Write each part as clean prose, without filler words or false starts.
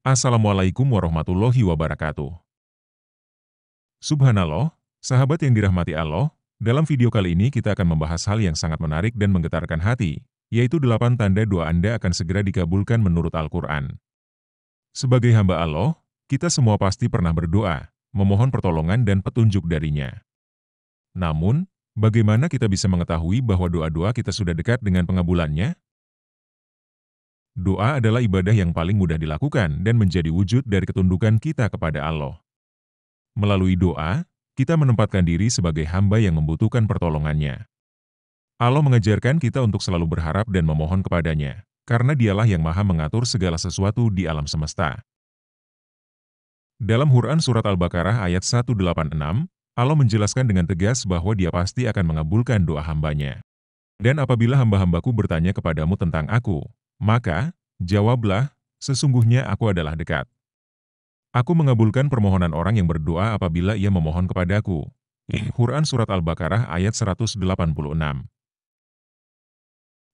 Assalamualaikum warahmatullahi wabarakatuh. Subhanallah, sahabat yang dirahmati Allah, dalam video kali ini kita akan membahas hal yang sangat menarik dan menggetarkan hati, yaitu 8 tanda doa Anda akan segera dikabulkan menurut Al-Quran. Sebagai hamba Allah, kita semua pasti pernah berdoa, memohon pertolongan dan petunjuk darinya. Namun, bagaimana kita bisa mengetahui bahwa doa-doa kita sudah dekat dengan pengabulannya? Doa adalah ibadah yang paling mudah dilakukan dan menjadi wujud dari ketundukan kita kepada Allah. Melalui doa, kita menempatkan diri sebagai hamba yang membutuhkan pertolongannya. Allah mengajarkan kita untuk selalu berharap dan memohon kepadanya, karena dialah yang maha mengatur segala sesuatu di alam semesta. Dalam Quran Surat Al-Baqarah ayat 186, Allah menjelaskan dengan tegas bahwa Dia pasti akan mengabulkan doa hambanya. Dan apabila hamba-hambaku bertanya kepadamu tentang aku, maka, jawablah, sesungguhnya aku adalah dekat. Aku mengabulkan permohonan orang yang berdoa apabila ia memohon kepadaku. Quran Surat Al-Baqarah ayat 186.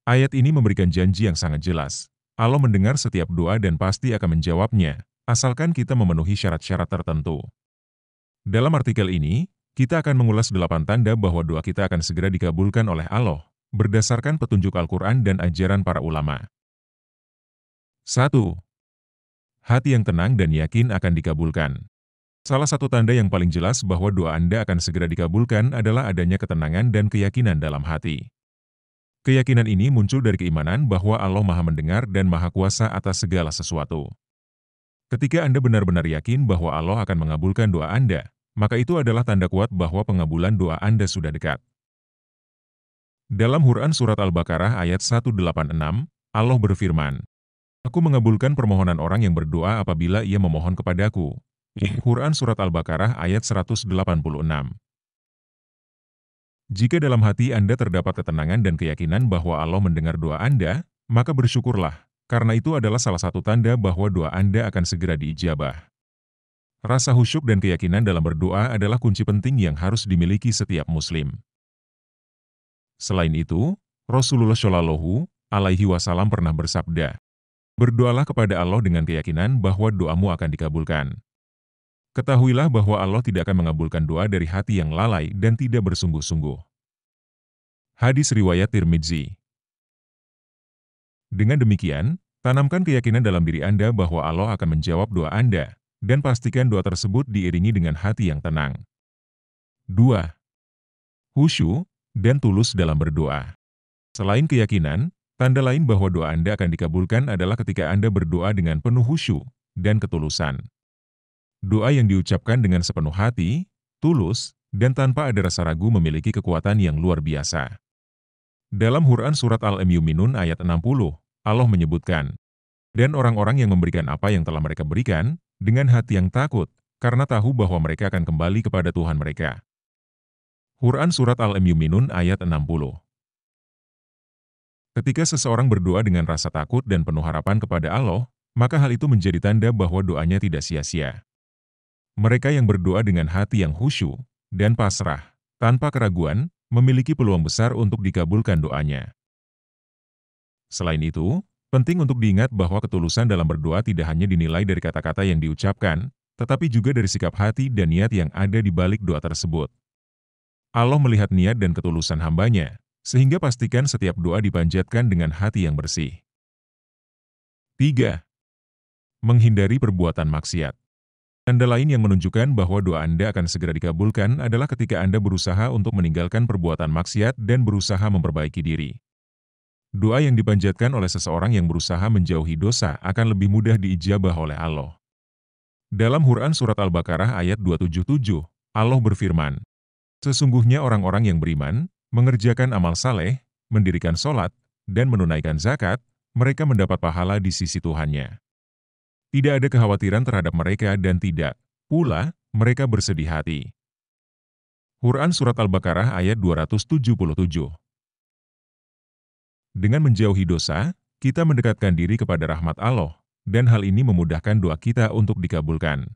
Ayat ini memberikan janji yang sangat jelas. Allah mendengar setiap doa dan pasti akan menjawabnya, asalkan kita memenuhi syarat-syarat tertentu. Dalam artikel ini, kita akan mengulas 8 tanda bahwa doa kita akan segera dikabulkan oleh Allah, berdasarkan petunjuk Al-Quran dan ajaran para ulama. 1. Hati yang tenang dan yakin akan dikabulkan. Salah satu tanda yang paling jelas bahwa doa Anda akan segera dikabulkan adalah adanya ketenangan dan keyakinan dalam hati. Keyakinan ini muncul dari keimanan bahwa Allah Maha Mendengar dan Maha Kuasa atas segala sesuatu. Ketika Anda benar-benar yakin bahwa Allah akan mengabulkan doa Anda, maka itu adalah tanda kuat bahwa pengabulan doa Anda sudah dekat. Dalam Quran Surat Al-Baqarah ayat 186, Allah berfirman, Aku mengabulkan permohonan orang yang berdoa apabila ia memohon kepadaku. Quran Surat Al-Baqarah ayat 186. Jika dalam hati Anda terdapat ketenangan dan keyakinan bahwa Allah mendengar doa Anda, maka bersyukurlah, karena itu adalah salah satu tanda bahwa doa Anda akan segera diijabah. Rasa khusyuk dan keyakinan dalam berdoa adalah kunci penting yang harus dimiliki setiap muslim. Selain itu, Rasulullah Shallallahu Alaihi Wasallam pernah bersabda, Berdoalah kepada Allah dengan keyakinan bahwa doamu akan dikabulkan. Ketahuilah bahwa Allah tidak akan mengabulkan doa dari hati yang lalai dan tidak bersungguh-sungguh. Hadis riwayat Tirmidzi. Dengan demikian, tanamkan keyakinan dalam diri Anda bahwa Allah akan menjawab doa Anda, dan pastikan doa tersebut diiringi dengan hati yang tenang. 2. Khusyuk dan tulus dalam berdoa. Selain keyakinan, tanda lain bahwa doa Anda akan dikabulkan adalah ketika Anda berdoa dengan penuh khusyuk dan ketulusan. Doa yang diucapkan dengan sepenuh hati, tulus, dan tanpa ada rasa ragu memiliki kekuatan yang luar biasa. Dalam Quran Surat Al-Mu'minun ayat 60, Allah menyebutkan, Dan orang-orang yang memberikan apa yang telah mereka berikan, dengan hati yang takut, karena tahu bahwa mereka akan kembali kepada Tuhan mereka. Quran Surat Al-Mu'minun ayat 60. Ketika seseorang berdoa dengan rasa takut dan penuh harapan kepada Allah, maka hal itu menjadi tanda bahwa doanya tidak sia-sia. Mereka yang berdoa dengan hati yang khusyuk dan pasrah, tanpa keraguan, memiliki peluang besar untuk dikabulkan doanya. Selain itu, penting untuk diingat bahwa ketulusan dalam berdoa tidak hanya dinilai dari kata-kata yang diucapkan, tetapi juga dari sikap hati dan niat yang ada di balik doa tersebut. Allah melihat niat dan ketulusan hambanya, sehingga pastikan setiap doa dipanjatkan dengan hati yang bersih. 3. Menghindari perbuatan maksiat. Tanda lain yang menunjukkan bahwa doa Anda akan segera dikabulkan adalah ketika Anda berusaha untuk meninggalkan perbuatan maksiat dan berusaha memperbaiki diri. Doa yang dipanjatkan oleh seseorang yang berusaha menjauhi dosa akan lebih mudah diijabah oleh Allah. Dalam Quran Surat Al-Baqarah ayat 277, Allah berfirman, Sesungguhnya orang-orang yang beriman, mengerjakan amal saleh, mendirikan sholat, dan menunaikan zakat, mereka mendapat pahala di sisi Tuhannya. Tidak ada kekhawatiran terhadap mereka dan tidak pula mereka bersedih hati. Quran Surat Al-Baqarah ayat 277. Dengan menjauhi dosa, kita mendekatkan diri kepada rahmat Allah, dan hal ini memudahkan doa kita untuk dikabulkan.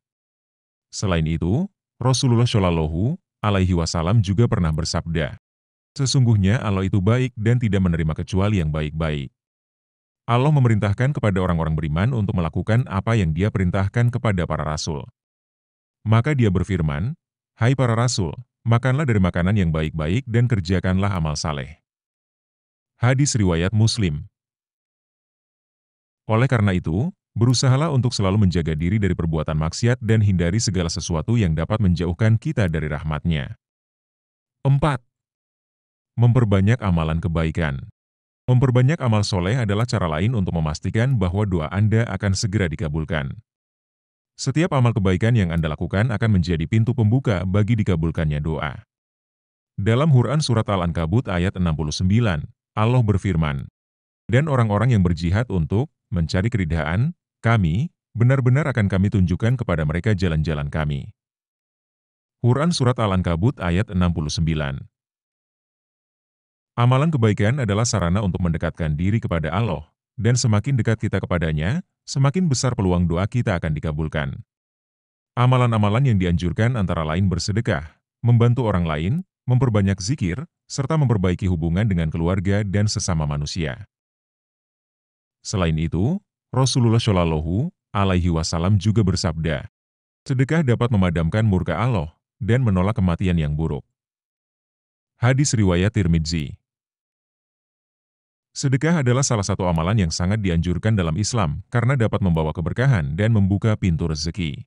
Selain itu, Rasulullah Shallallahu Alaihi Wasallam juga pernah bersabda, Sesungguhnya Allah itu baik dan tidak menerima kecuali yang baik-baik. Allah memerintahkan kepada orang-orang beriman untuk melakukan apa yang Dia perintahkan kepada para rasul. Maka Dia berfirman, "Hai para rasul, makanlah dari makanan yang baik-baik dan kerjakanlah amal saleh." Hadis riwayat Muslim. Oleh karena itu, berusahalah untuk selalu menjaga diri dari perbuatan maksiat dan hindari segala sesuatu yang dapat menjauhkan kita dari rahmat-Nya. 4. Memperbanyak amalan kebaikan. Memperbanyak amal soleh adalah cara lain untuk memastikan bahwa doa Anda akan segera dikabulkan. Setiap amal kebaikan yang Anda lakukan akan menjadi pintu pembuka bagi dikabulkannya doa. Dalam Quran Surat Al-Ankabut ayat 69, Allah berfirman, "Dan orang-orang yang berjihad untuk mencari keridhaan kami, benar-benar akan kami tunjukkan kepada mereka jalan-jalan kami." Quran Surat Al-Ankabut ayat 69. Amalan kebaikan adalah sarana untuk mendekatkan diri kepada Allah, dan semakin dekat kita kepadanya, semakin besar peluang doa kita akan dikabulkan. Amalan-amalan yang dianjurkan antara lain bersedekah, membantu orang lain, memperbanyak zikir, serta memperbaiki hubungan dengan keluarga dan sesama manusia. Selain itu, Rasulullah Shallallahu Alaihi Wasallam juga bersabda, sedekah dapat memadamkan murka Allah dan menolak kematian yang buruk. Hadis riwayat Tirmidzi. Sedekah adalah salah satu amalan yang sangat dianjurkan dalam Islam karena dapat membawa keberkahan dan membuka pintu rezeki.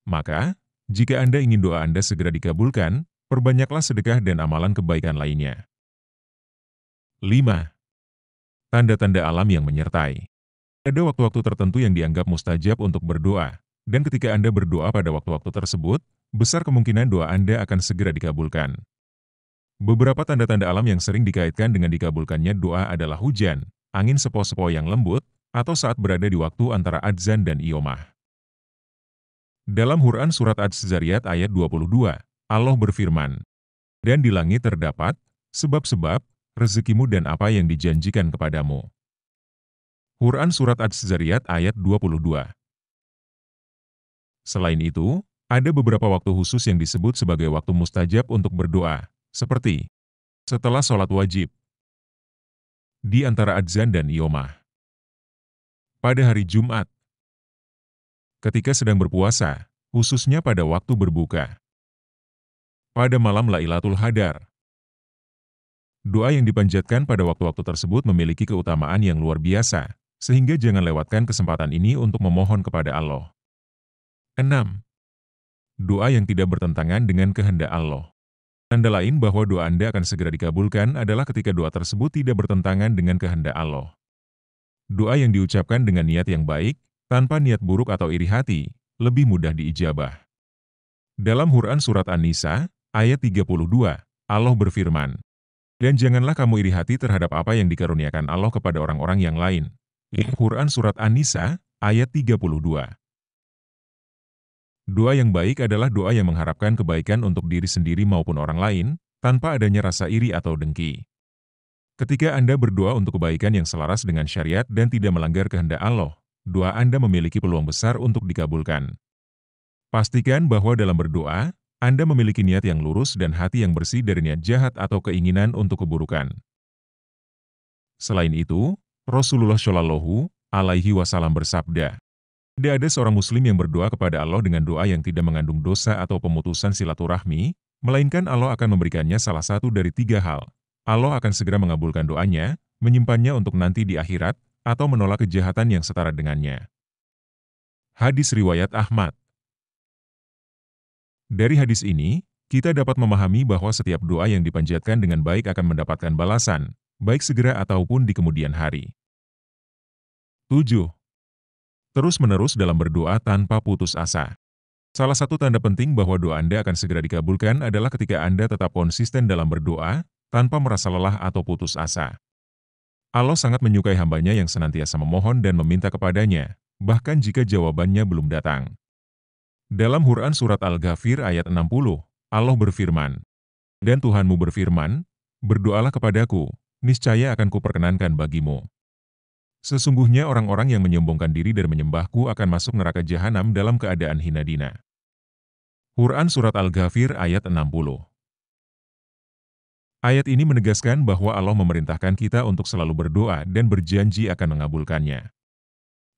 Maka, jika Anda ingin doa Anda segera dikabulkan, perbanyaklah sedekah dan amalan kebaikan lainnya. 5. Tanda-tanda alam yang menyertai. Ada waktu-waktu tertentu yang dianggap mustajab untuk berdoa, dan ketika Anda berdoa pada waktu-waktu tersebut, besar kemungkinan doa Anda akan segera dikabulkan. Beberapa tanda-tanda alam yang sering dikaitkan dengan dikabulkannya doa adalah hujan, angin sepoi-sepoi yang lembut, atau saat berada di waktu antara adzan dan iqamah. Dalam Quran Surat Az-Zariyat ayat 22, Allah berfirman, "Dan di langit terdapat sebab-sebab rezekimu dan apa yang dijanjikan kepadamu." Quran Surat Az-Zariyat ayat 22. Selain itu, ada beberapa waktu khusus yang disebut sebagai waktu mustajab untuk berdoa, seperti setelah sholat wajib, di antara adzan dan iqamah, pada hari Jumat, ketika sedang berpuasa, khususnya pada waktu berbuka, pada malam Lailatul Qadar. Doa yang dipanjatkan pada waktu-waktu tersebut memiliki keutamaan yang luar biasa, sehingga jangan lewatkan kesempatan ini untuk memohon kepada Allah. 6. Doa yang tidak bertentangan dengan kehendak Allah. Tanda lain bahwa doa Anda akan segera dikabulkan adalah ketika doa tersebut tidak bertentangan dengan kehendak Allah. Doa yang diucapkan dengan niat yang baik, tanpa niat buruk atau iri hati, lebih mudah diijabah. Dalam Quran Surat An-Nisa, ayat 32, Allah berfirman, "Dan janganlah kamu iri hati terhadap apa yang dikaruniakan Allah kepada orang-orang yang lain." Quran Surat An-Nisa, ayat 32. Doa yang baik adalah doa yang mengharapkan kebaikan untuk diri sendiri maupun orang lain, tanpa adanya rasa iri atau dengki. Ketika Anda berdoa untuk kebaikan yang selaras dengan syariat dan tidak melanggar kehendak Allah, doa Anda memiliki peluang besar untuk dikabulkan. Pastikan bahwa dalam berdoa, Anda memiliki niat yang lurus dan hati yang bersih dari niat jahat atau keinginan untuk keburukan. Selain itu, Rasulullah Shallallahu Alaihi Wasallam bersabda, tidak ada seorang muslim yang berdoa kepada Allah dengan doa yang tidak mengandung dosa atau pemutusan silaturahmi, melainkan Allah akan memberikannya salah satu dari 3 hal. Allah akan segera mengabulkan doanya, menyimpannya untuk nanti di akhirat, atau menolak kejahatan yang setara dengannya. Hadis riwayat Ahmad. Dari hadis ini, kita dapat memahami bahwa setiap doa yang dipanjatkan dengan baik akan mendapatkan balasan, baik segera ataupun di kemudian hari. 7. Terus-menerus dalam berdoa tanpa putus asa. Salah satu tanda penting bahwa doa Anda akan segera dikabulkan adalah ketika Anda tetap konsisten dalam berdoa, tanpa merasa lelah atau putus asa. Allah sangat menyukai hambanya yang senantiasa memohon dan meminta kepadanya, bahkan jika jawabannya belum datang. Dalam Quran Surat Al-Ghafir ayat 60, Allah berfirman, "Dan Tuhanmu berfirman, berdoalah kepadaku, niscaya akan kuperkenankan bagimu. Sesungguhnya orang-orang yang menyombongkan diri dan menyembahku akan masuk neraka jahanam dalam keadaan hina dina." Quran Surat Al-Ghafir ayat 60. Ayat ini menegaskan bahwa Allah memerintahkan kita untuk selalu berdoa dan berjanji akan mengabulkannya.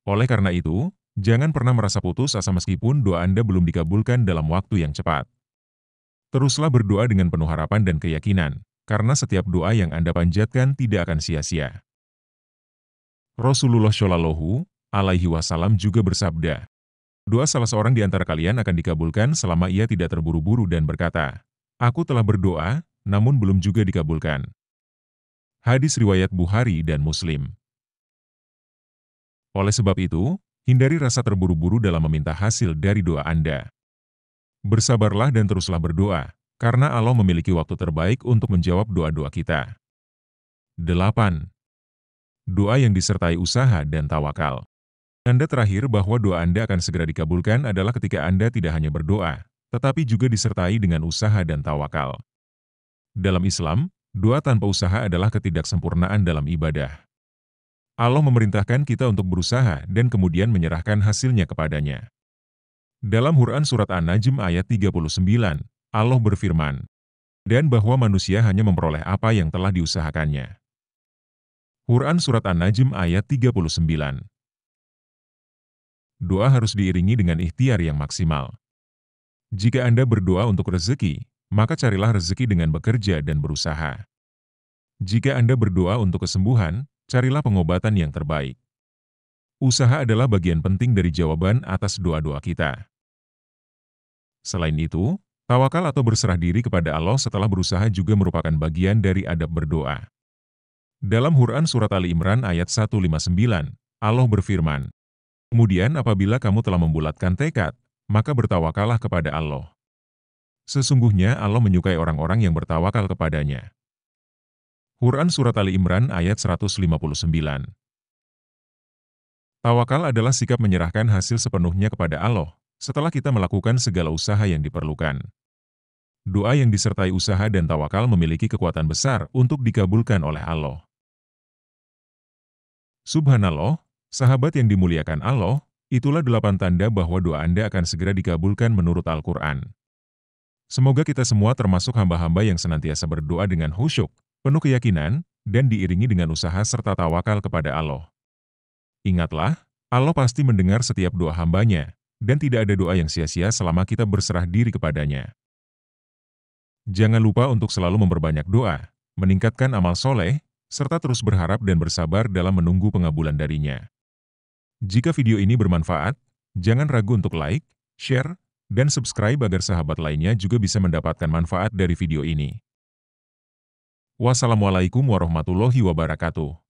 Oleh karena itu, jangan pernah merasa putus asa meskipun doa Anda belum dikabulkan dalam waktu yang cepat. Teruslah berdoa dengan penuh harapan dan keyakinan, karena setiap doa yang Anda panjatkan tidak akan sia-sia. Rasulullah Shallallahu Alaihi Wasallam juga bersabda, doa salah seorang di antara kalian akan dikabulkan selama ia tidak terburu-buru dan berkata, "Aku telah berdoa, namun belum juga dikabulkan." Hadis riwayat Bukhari dan Muslim. Oleh sebab itu, hindari rasa terburu-buru dalam meminta hasil dari doa Anda. Bersabarlah dan teruslah berdoa, karena Allah memiliki waktu terbaik untuk menjawab doa-doa kita. 8. Doa yang disertai usaha dan tawakal. Tanda terakhir bahwa doa Anda akan segera dikabulkan adalah ketika Anda tidak hanya berdoa, tetapi juga disertai dengan usaha dan tawakal. Dalam Islam, doa tanpa usaha adalah ketidaksempurnaan dalam ibadah. Allah memerintahkan kita untuk berusaha dan kemudian menyerahkan hasilnya kepadanya. Dalam Quran Surat An-Najm ayat 39, Allah berfirman, "Dan bahwa manusia hanya memperoleh apa yang telah diusahakannya." Quran Surat An-Najm ayat 39. Doa harus diiringi dengan ikhtiar yang maksimal. Jika Anda berdoa untuk rezeki, maka carilah rezeki dengan bekerja dan berusaha. Jika Anda berdoa untuk kesembuhan, carilah pengobatan yang terbaik. Usaha adalah bagian penting dari jawaban atas doa-doa kita. Selain itu, tawakal atau berserah diri kepada Allah setelah berusaha juga merupakan bagian dari adab berdoa. Dalam Quran Surat Ali Imran ayat 159, Allah berfirman, "Kemudian apabila kamu telah membulatkan tekad, maka bertawakallah kepada Allah. Sesungguhnya Allah menyukai orang-orang yang bertawakal kepadanya." Quran Surat Ali Imran ayat 159. Tawakal adalah sikap menyerahkan hasil sepenuhnya kepada Allah, setelah kita melakukan segala usaha yang diperlukan. Doa yang disertai usaha dan tawakal memiliki kekuatan besar untuk dikabulkan oleh Allah. Subhanallah, sahabat yang dimuliakan Allah, itulah 8 tanda bahwa doa Anda akan segera dikabulkan menurut Al-Quran. Semoga kita semua termasuk hamba-hamba yang senantiasa berdoa dengan khusyuk, penuh keyakinan, dan diiringi dengan usaha serta tawakal kepada Allah. Ingatlah, Allah pasti mendengar setiap doa hambanya, dan tidak ada doa yang sia-sia selama kita berserah diri kepadanya. Jangan lupa untuk selalu memperbanyak doa, meningkatkan amal soleh, serta terus berharap dan bersabar dalam menunggu pengabulan darinya. Jika video ini bermanfaat, jangan ragu untuk like, share, dan subscribe agar sahabat lainnya juga bisa mendapatkan manfaat dari video ini. Wassalamualaikum warahmatullahi wabarakatuh.